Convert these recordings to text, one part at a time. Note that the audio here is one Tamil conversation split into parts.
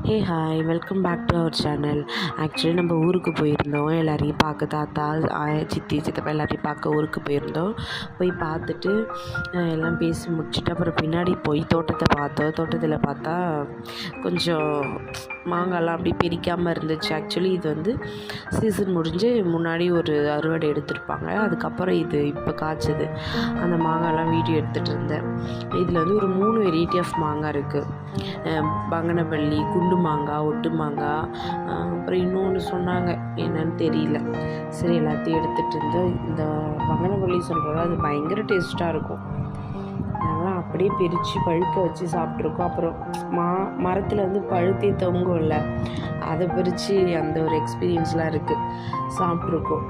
Hey hi, welcome back to our channel. Actually நம்ம ஊருக்கு போயிருந்தோம். எல்லாரையும் பார்க்க, தாத்தா, சித்தி, சித்தப்பா எல்லாரையும் பார்க்க ஊருக்கு போயிருந்தோம். போய் பார்த்துட்டு எல்லாம் பேசி முடிச்சுட்டு அப்புறம் பின்னாடி போய் தோட்டத்தை பார்த்தோம். தோட்டத்தில் பார்த்தா கொஞ்சம் மாங்காய்லாம் அப்படி பிரிக்காமல் இருந்துச்சு. ஆக்சுவலி இது வந்து சீசன் முடிஞ்சு முன்னாடி ஒரு அறுவடை எடுத்திருப்பாங்க. அதுக்கப்புறம் இது இப்போ காய்ச்சது. அந்த மாங்காய்லாம் வீடியோ எடுத்துகிட்டு இருந்தேன். இதில் வந்து ஒரு 3 வெரைட்டி ஆஃப் மாங்காய் இருக்குது. பங்கனப்பள்ளி, குண்டு மாங்காய், ஒட்டு மாங்காய், அப்புறம் இன்னொன்று சொன்னாங்க, என்னன்னு தெரியல. சரி, எல்லாத்தையும் எடுத்துகிட்டு இருந்து இந்த பங்கனப்பள்ளி சொல்கிறது அது பயங்கர டேஸ்ட்டாக இருக்கும். அதெல்லாம் அப்படியே பிரித்து பழுக்க வச்சு சாப்பிட்ருக்கோம். அப்புறம் மரத்தில் வந்து பழுத்தே தொங்கும்ல, அதை பிரித்து அந்த ஒரு எக்ஸ்பீரியன்ஸ்லாம் இருக்குது, சாப்பிட்ருக்கோம்.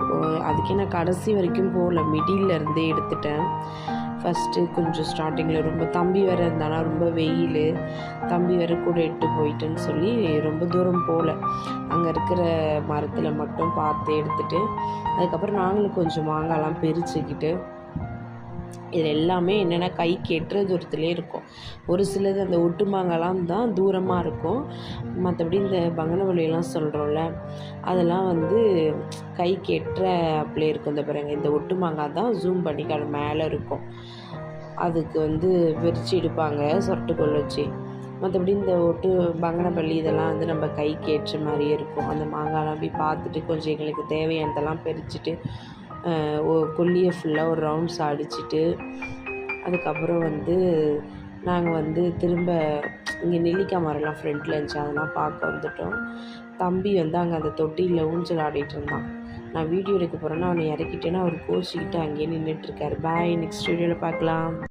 அதுக்கே நான் கடைசி வரைக்கும் போகல, மிடில் இருந்தே எடுத்துட்டேன். ஃபஸ்ட்டு கொஞ்சம் ஸ்டார்டிங்கில் ரொம்ப தம்பி வேறு இருந்தானா, ரொம்ப வெயில், தம்பி வேறு கூட இட்டு போயிட்டுன்னு சொல்லி ரொம்ப தூரம் போகல. அங்கே இருக்கிற மரத்தில் மட்டும் பார்த்து எடுத்துகிட்டு அதுக்கப்புறம் நாங்களும் கொஞ்சம் மாங்காய்லாம் பிரிச்சுக்கிட்டு, இது எல்லாமே என்னென்னா கைக்கு எட்டுற தூரத்துலேயே இருக்கும். ஒரு சிலது அந்த ஒட்டு மாங்காய்லாம் தான் தூரமாக இருக்கும். மற்றபடி இந்த பங்கனப்பள்ளியெல்லாம் சொல்கிறோம்ல, அதெல்லாம் வந்து கைக்கு எட்டுற அப்படியே இருக்கும். இந்த பாருங்க, இந்த ஒட்டு மாங்காய் தான் ஜூம் பண்ணி மேலே இருக்கும். அதுக்கு வந்து பிரித்து எடுப்பாங்க சொரட்டுக்கோல் வச்சு. மற்றபடி இந்த ஒட்டு பங்கனப்பள்ளி இதெல்லாம் வந்து நம்ம கைக்கு ஏற்ற மாதிரியே இருக்கும். அந்த மாங்காய்லாம் போய் பார்த்துட்டு கொஞ்சம் எங்களுக்கு தேவையானதெல்லாம் பறிச்சுட்டு கொல்லியை ஃபுல்லாக ஒரு ரவுண்ட்ஸ் அடிச்சுட்டு அதுக்கப்புறம் வந்து நாங்கள் வந்து திரும்ப இங்கே நெல்லிக்காய் மரம்லாம் ஃப்ரண்ட்டில் இருந்துச்சு, அதெல்லாம் பார்க்க வந்துட்டோம். தம்பி வந்து அங்கே அந்த தொட்டியில் ஊஞ்சல் ஆடிட்டு இருந்தான். நான் வீடியோ எடுக்க போகிறேன்னா அவனை இறக்கிட்டேன்னா அவர் கோச்சிக்கிட்டு அங்கேயே நின்றுட்டுருக்காரு. பாய், நெக்ஸ்ட் வீடியோவில் பார்க்கலாம்.